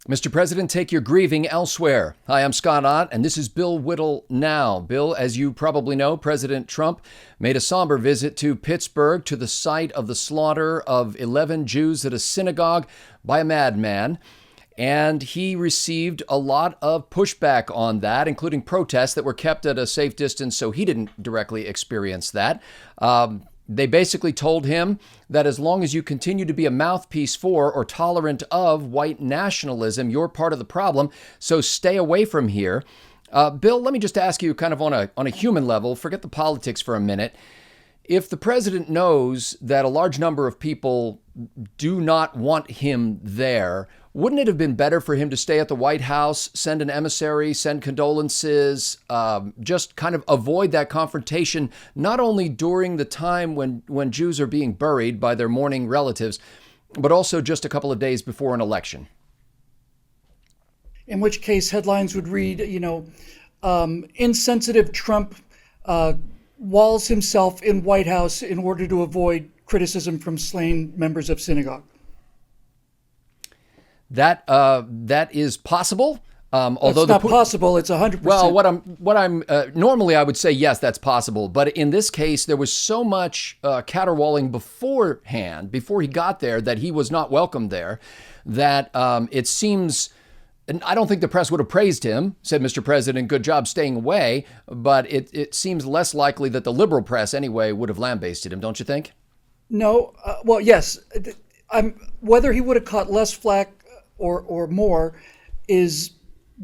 Mr. President, take your grieving elsewhere. Hi, I'm Scott Ott, and this is Bill Whittle Now. Bill, as you probably know, President Trump made a somber visit to Pittsburgh, to the site of the slaughter of 11 Jews at a synagogue by a madman. And he received a lot of pushback on that, including protests that were kept at a safe distance, so he didn't directly experience that. They basically told him that as long as you continue to be a mouthpiece for or tolerant of white nationalism, you're part of the problem. So stay away from here. Bill, let me just ask you kind of on a human level, forget the politics for a minute. If the president knows that a large number of people do not want him there, wouldn't it have been better for him to stay at the White House, send an emissary, send condolences, just kind of avoid that confrontation, not only during the time when Jews are being buried by their mourning relatives, but also just a couple of days before an election? In which case headlines would read, insensitive Trump walls himself in White House in order to avoid criticism from slain members of Synagogue. That is possible. Although it's not possible, it's 100%. Well, normally I would say yes, that's possible. But in this case, there was so much caterwauling beforehand, before he got there, that he was not welcome there, that it seems. And I don't think the press would have praised him, said, Mr. President, good job staying away. But it seems less likely that the liberal press, anyway, would have lambasted him, don't you think? No. Well, yes. Whether he would have caught less flack or more is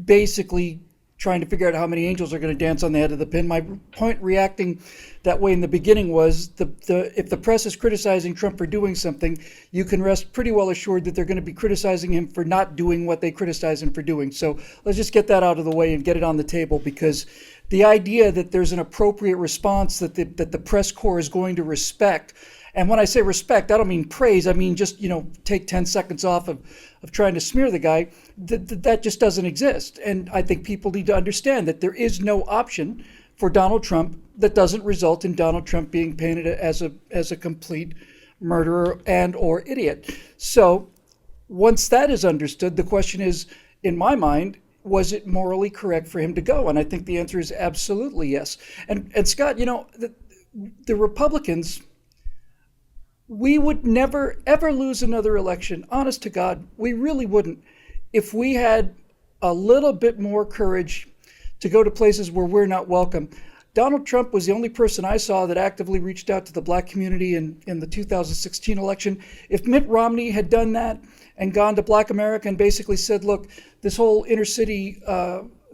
basically trying to figure out how many angels are going to dance on the head of the pin. My point reacting that way in the beginning was if the press is criticizing Trump for doing something, you can rest pretty well assured that they're going to be criticizing him for not doing what they criticize him for doing. So let's just get that out of the way and get it on the table, because the idea that there's an appropriate response that the press corps is going to respect. And when I say respect, I don't mean praise. I mean just, take 10 seconds off of trying to smear the guy. That just doesn't exist. And I think people need to understand that there is no option for Donald Trump that doesn't result in Donald Trump being painted as a complete murderer and or idiot. So once that is understood, the question is, in my mind, was it morally correct for him to go? And I think the answer is absolutely yes. And Scott, the Republicans, we would never, ever lose another election. Honest to God, we really wouldn't, if we had a little bit more courage to go to places where we're not welcome. Donald Trump was the only person I saw that actively reached out to the black community in the 2016 election. If Mitt Romney had done that and gone to Black America and basically said, look, this whole inner city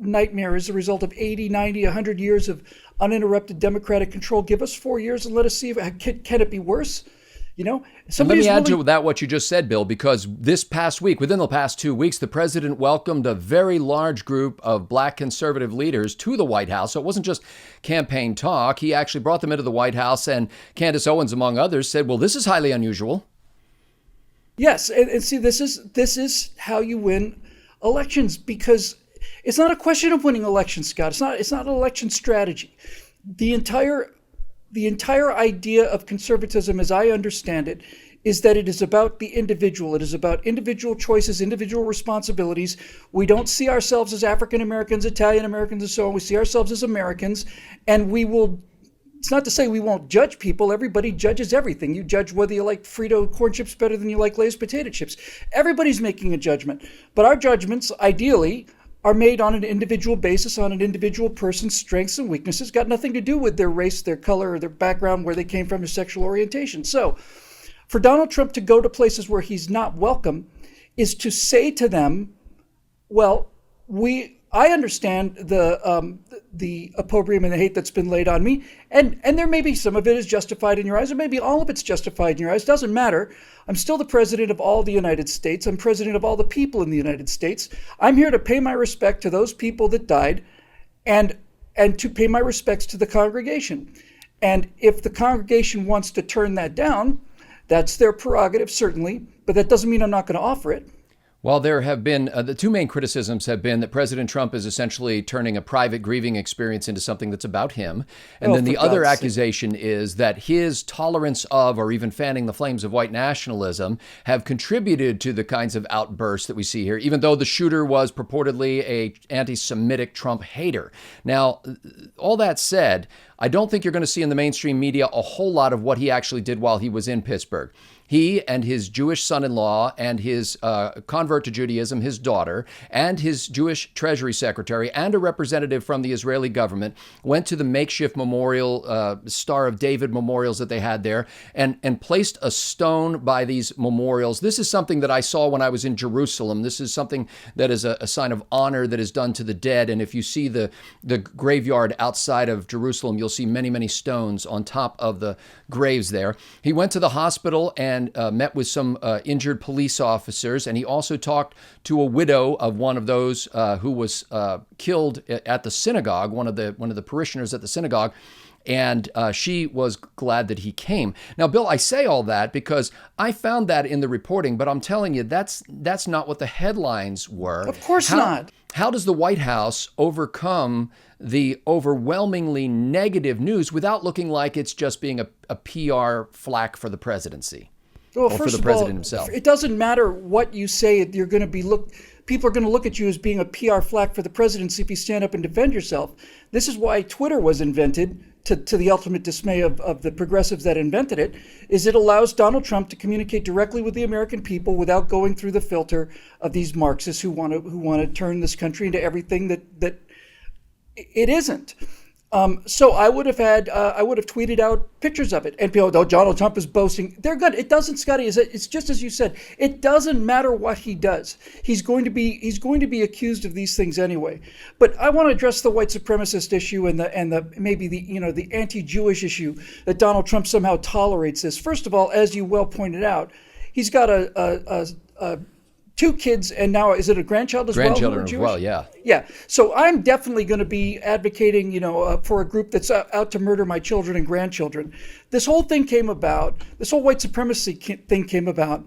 nightmare is a result of 80, 90, 100 years of uninterrupted Democratic control. Give us 4 years and let us see can it be worse? Let me add to that what you just said, Bill, because this past week, within the past 2 weeks, the president welcomed a very large group of black conservative leaders to the White House. So it wasn't just campaign talk. He actually brought them into the White House, and Candace Owens, among others, said, well, this is highly unusual. Yes. And see, this is how you win elections, because it's not a question of winning elections, Scott. It's not an election strategy. The entire idea of conservatism, as I understand it, is that it is about the individual. It is about individual choices, individual responsibilities. We don't see ourselves as African Americans, Italian Americans, and so on. We see ourselves as Americans, and it's not to say we won't judge people. Everybody judges everything. You judge whether you like Frito corn chips better than you like Lay's potato chips. Everybody's making a judgment. But our judgments, ideally, are made on an individual basis, on an individual person's strengths and weaknesses, got nothing to do with their race, their color, or their background, where they came from, their sexual orientation. So for Donald Trump to go to places where he's not welcome is to say to them, well, I understand the opprobrium and the hate that's been laid on me, and there may be some of it is justified in your eyes, or maybe all of it's justified in your eyes. Doesn't matter. I'm still the president of all the United States. I'm president of all the people in the United States. I'm here to pay my respect to those people that died, and to pay my respects to the congregation. And if the congregation wants to turn that down, that's their prerogative, certainly, but that doesn't mean I'm not going to offer it. Well, there have been the two main criticisms have been that President Trump is essentially turning a private grieving experience into something that's about him. And then the other accusation is that his tolerance of or even fanning the flames of white nationalism have contributed to the kinds of outbursts that we see here, even though the shooter was purportedly a anti-Semitic Trump hater. Now, all that said, I don't think you're going to see in the mainstream media a whole lot of what he actually did while he was in Pittsburgh. He and his Jewish son-in-law and his convert to Judaism, his daughter, and his Jewish Treasury Secretary and a representative from the Israeli government went to the makeshift memorial, Star of David memorials that they had there and placed a stone by these memorials. This is something that I saw when I was in Jerusalem. This is something that is a sign of honor that is done to the dead. And if you see the graveyard outside of Jerusalem, you'll see many, many stones on top of the graves there. He went to the hospital and met with some injured police officers, and he also talked to a widow of one of those who was killed at the synagogue, one of the parishioners at the synagogue, and she was glad that he came. Now, Bill, I say all that because I found that in the reporting, but I'm telling you, that's not what the headlines were. Of course not. How does the White House overcome the overwhelmingly negative news without looking like it's just being a PR flack for the presidency? Well, or for the president himself? It doesn't matter what you say. You're going to be people are going to look at you as being a PR flack for the presidency if you stand up and defend yourself. This is why Twitter was invented, to the ultimate dismay of the progressives that invented it, is it allows Donald Trump to communicate directly with the American people without going through the filter of these Marxists who want to turn this country into everything that it isn't. So I would have tweeted out pictures of it, and people, oh, Donald Trump is boasting. They're good. It doesn't, Scotty. It's just as you said. It doesn't matter what he does. He's going to be accused of these things anyway. But I want to address the white supremacist issue and the anti-Jewish issue that Donald Trump somehow tolerates this. First of all, as you well pointed out, he's got a 2 kids, and now is it a grandchild as well? Grandchildren as well, yeah. Yeah. So I'm definitely going to be advocating, for a group that's out to murder my children and grandchildren. This whole thing came about, this whole white supremacy thing came about,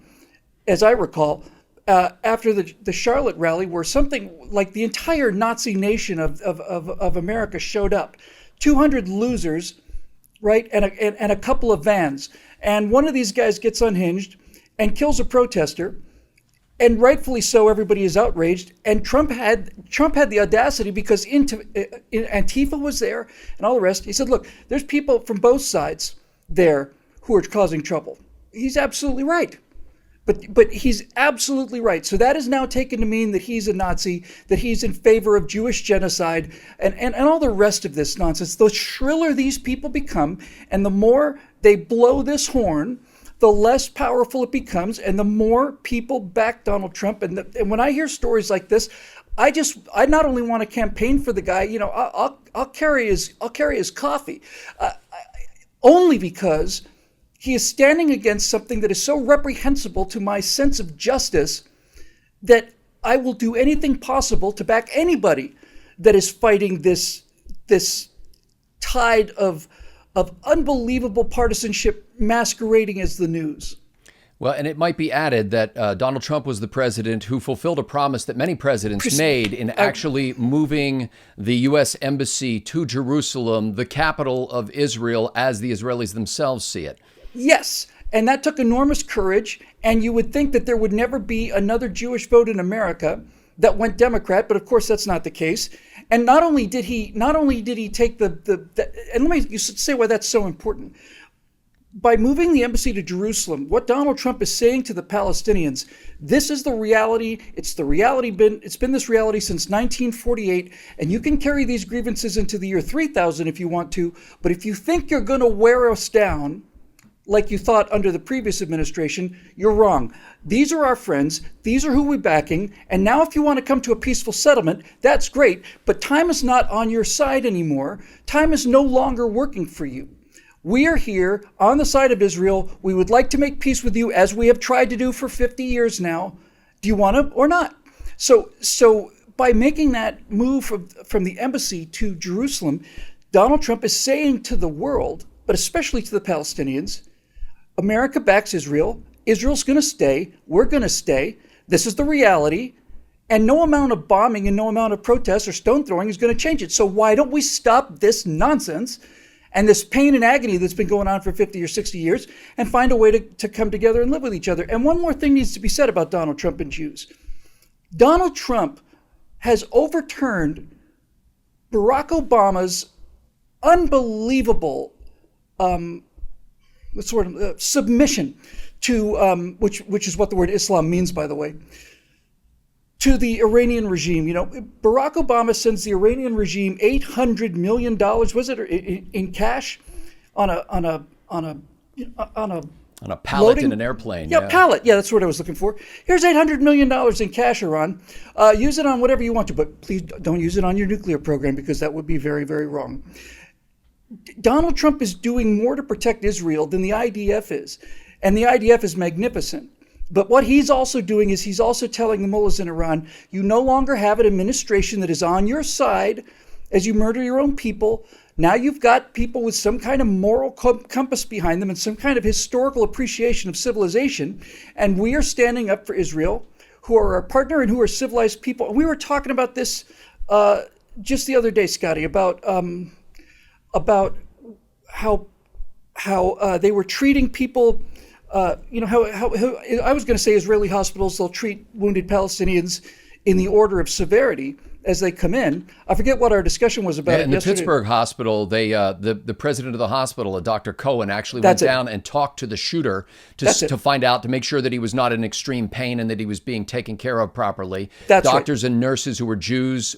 as I recall, after the Charlotte rally, where something like the entire Nazi nation of America showed up. 200 losers, right, and a couple of vans. And one of these guys gets unhinged and kills a protester. And rightfully so, everybody is outraged. And Trump had the audacity, because Antifa was there and all the rest. He said, look, there's people from both sides there who are causing trouble. He's absolutely right. But he's absolutely right. So that is now taken to mean that he's a Nazi, that he's in favor of Jewish genocide, and all the rest of this nonsense. The shriller these people become, and the more they blow this horn, the less powerful it becomes, and the more people back Donald Trump. And when I hear stories like this, I not only want to campaign for the guy, I'll carry his coffee, only because he is standing against something that is so reprehensible to my sense of justice that I will do anything possible to back anybody that is fighting this tide of unbelievable partisanship masquerading as the news. Well, and it might be added that Donald Trump was the president who fulfilled a promise that many presidents made in actually moving the U.S. embassy to Jerusalem, the capital of Israel, as the Israelis themselves see it. Yes. And that took enormous courage. And you would think that there would never be another Jewish vote in America that went Democrat, but of course that's not the case. And not only did he take and let me say why that's so important. By moving the embassy to Jerusalem, what Donald Trump is saying to the Palestinians, this is the reality. It's been this reality since 1948, and you can carry these grievances into the year 3000 if you want to, but if you think you're going to wear us down like you thought under the previous administration, you're wrong. These are our friends. These are who we're backing. And now if you want to come to a peaceful settlement, that's great. But time is not on your side anymore. Time is no longer working for you. We are here on the side of Israel. We would like to make peace with you, as we have tried to do for 50 years now. Do you want to or not? So by making that move from the embassy to Jerusalem, Donald Trump is saying to the world, but especially to the Palestinians, America backs Israel. Israel's going to stay. We're going to stay. This is the reality. And no amount of bombing and no amount of protest or stone throwing is going to change it. So why don't we stop this nonsense and this pain and agony that's been going on for 50 or 60 years and find a way to come together and live with each other? And one more thing needs to be said about Donald Trump and Jews. Donald Trump has overturned Barack Obama's unbelievable submission to, which is what the word Islam means, by the way, to the Iranian regime. You know, Barack Obama sends the Iranian regime $800 million, was it, in cash on a pallet loading? in an airplane. Yeah, pallet. Yeah, that's what I was looking for. Here's $800 million in cash, Iran. Use it on whatever you want to, but please don't use it on your nuclear program, because that would be very, very wrong. Donald Trump is doing more to protect Israel than the IDF is. And the IDF is magnificent. But what he's also doing is he's also telling the mullahs in Iran, you no longer have an administration that is on your side as you murder your own people. Now you've got people with some kind of moral compass behind them and some kind of historical appreciation of civilization. And we are standing up for Israel, who are our partner and who are civilized people. And we were talking about this just the other day, Scotty, about how they were treating people. How I was going to say Israeli hospitals, they'll treat wounded Palestinians in the order of severity as they come in. I forget what our discussion was about. In the Pittsburgh hospital, the president of the hospital, Dr. Cohen, actually went down and talked to the shooter to find out, to make sure that he was not in extreme pain and that he was being taken care of properly. Doctors and nurses who were Jews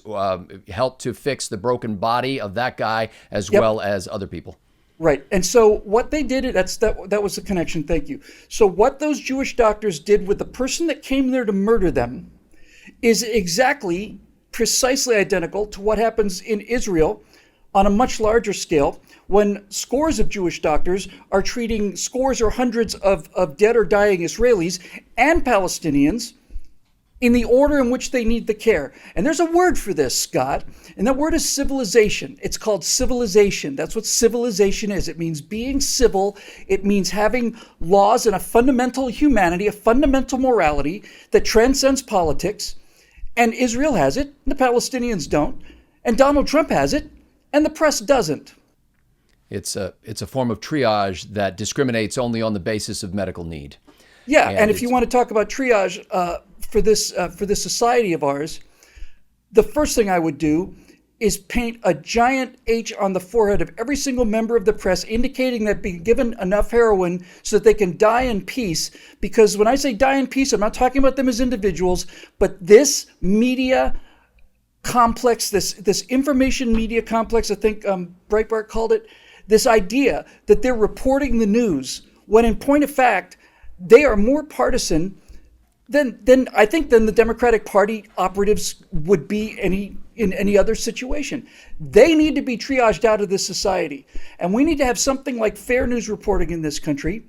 helped to fix the broken body of that guy as well as other people. Right. And so what they did, that was the connection. Thank you. So what those Jewish doctors did with the person that came there to murder them is precisely identical to what happens in Israel on a much larger scale, when scores of Jewish doctors are treating scores or hundreds of dead or dying Israelis and Palestinians in the order in which they need the care. And there's a word for this, Scott, and that word is civilization. It's called civilization. That's what civilization is. It means being civil. It means having laws and a fundamental humanity, a fundamental morality that transcends politics. And Israel has it, and the Palestinians don't. And Donald Trump has it, and the press doesn't. It's a form of triage that discriminates only on the basis of medical need. Yeah, and if you want to talk about triage for this society of ours, the first thing I would do is paint a giant H on the forehead of every single member of the press, indicating that being given enough heroin so that they can die in peace. Because when I say die in peace, I'm not talking about them as individuals, but this media complex, this information media complex, I think Breitbart called it, this idea that they're reporting the news, when in point of fact, they are more partisan than the Democratic Party operatives would be in any other situation. They need to be triaged out of this society. And we need to have something like fair news reporting in this country.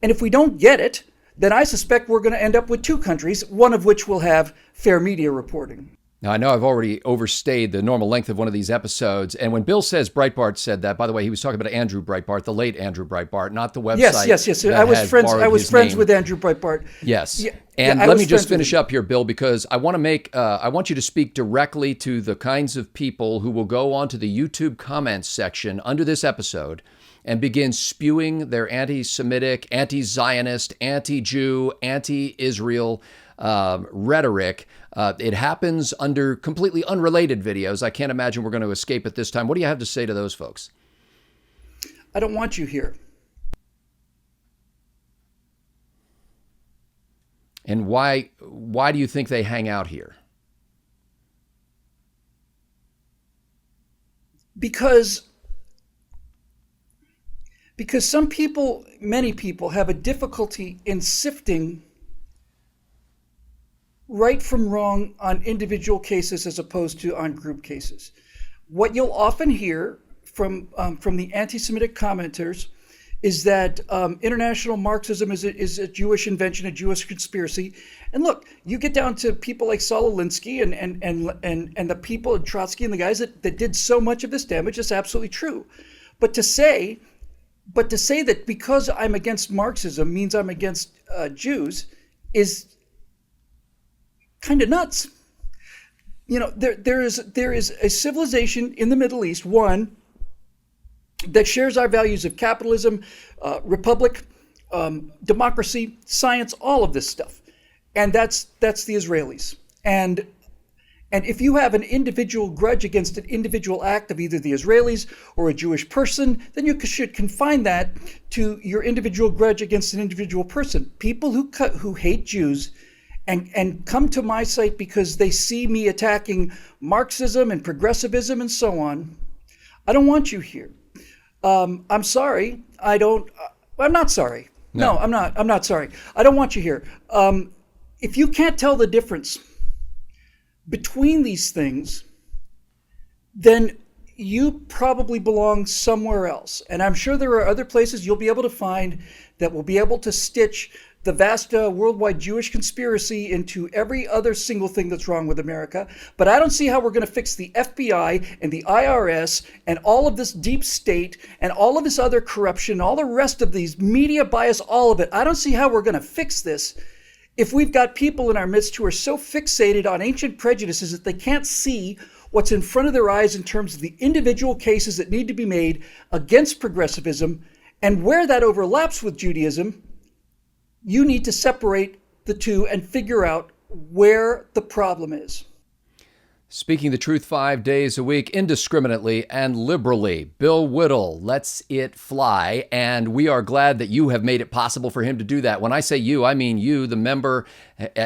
And if we don't get it, then I suspect we're going to end up with two countries, one of which will have fair media reporting. Now, I know I've already overstayed the normal length of one of these episodes. And when Bill says Breitbart said that, by the way, he was talking about Andrew Breitbart, the late Andrew Breitbart, not the website. Yes. I was friends with Andrew Breitbart. Yes. And let me just finish up here, Bill, because I want to I want you to speak directly to the kinds of people who will go onto the YouTube comments section under this episode and begin spewing their anti-Semitic, anti-Zionist, anti-Jew, anti-Israel rhetoric. It happens under completely unrelated videos. I can't imagine we're going to escape it this time. What do you have to say to those folks? I don't want you here. And why do you think they hang out here? Because some people, many people, have a difficulty in sifting right from wrong on individual cases as opposed to on group cases. What you'll often hear from the anti-Semitic commenters is that international Marxism is a Jewish invention, a Jewish conspiracy. And look, you get down to people like Saul Alinsky and the people, and Trotsky and the guys that did so much of this damage, is absolutely true. But to say that because I'm against Marxism means I'm against Jews kind of nuts. There is a civilization in the Middle East, one that shares our values of capitalism, republic, democracy, science, all of this stuff, and that's the Israelis. And if you have an individual grudge against an individual act of either the Israelis or a Jewish person, then you should confine that to your individual grudge against an individual person. People who hate Jews and come to my site because they see me attacking Marxism and progressivism and so on, I don't want you here. I'm sorry. I'm not sorry. No, I'm not. I'm not sorry. I don't want you here. If you can't tell the difference between these things, then you probably belong somewhere else. And I'm sure there are other places you'll be able to find that will be able to stitch the vast worldwide Jewish conspiracy into every other single thing that's wrong with America. But I don't see how we're going to fix the FBI and the IRS and all of this deep state and all of this other corruption, all the rest of these media bias, all of it. I don't see how we're going to fix this if we've got people in our midst who are so fixated on ancient prejudices that they can't see what's in front of their eyes in terms of the individual cases that need to be made against progressivism. And where that overlaps with Judaism, you need to separate the two and figure out where the problem is. Speaking the truth 5 days a week, indiscriminately and liberally, Bill Whittle lets it fly, and we are glad that you have made it possible for him to do that. When I say you, I mean you, the member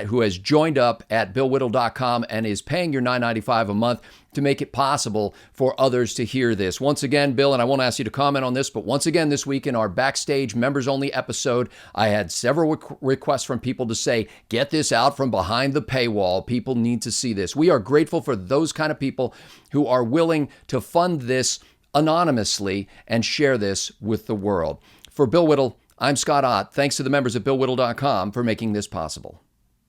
who has joined up at BillWhittle.com and is paying your $9.95 a month to make it possible for others to hear this. Once again, Bill, and I won't ask you to comment on this, but once again this week in our Backstage members-only episode, I had several requests from people to say, get this out from behind the paywall. People need to see this. We are grateful for those kind of people who are willing to fund this anonymously and share this with the world. For Bill Whittle, I'm Scott Ott. Thanks to the members at BillWhittle.com for making this possible.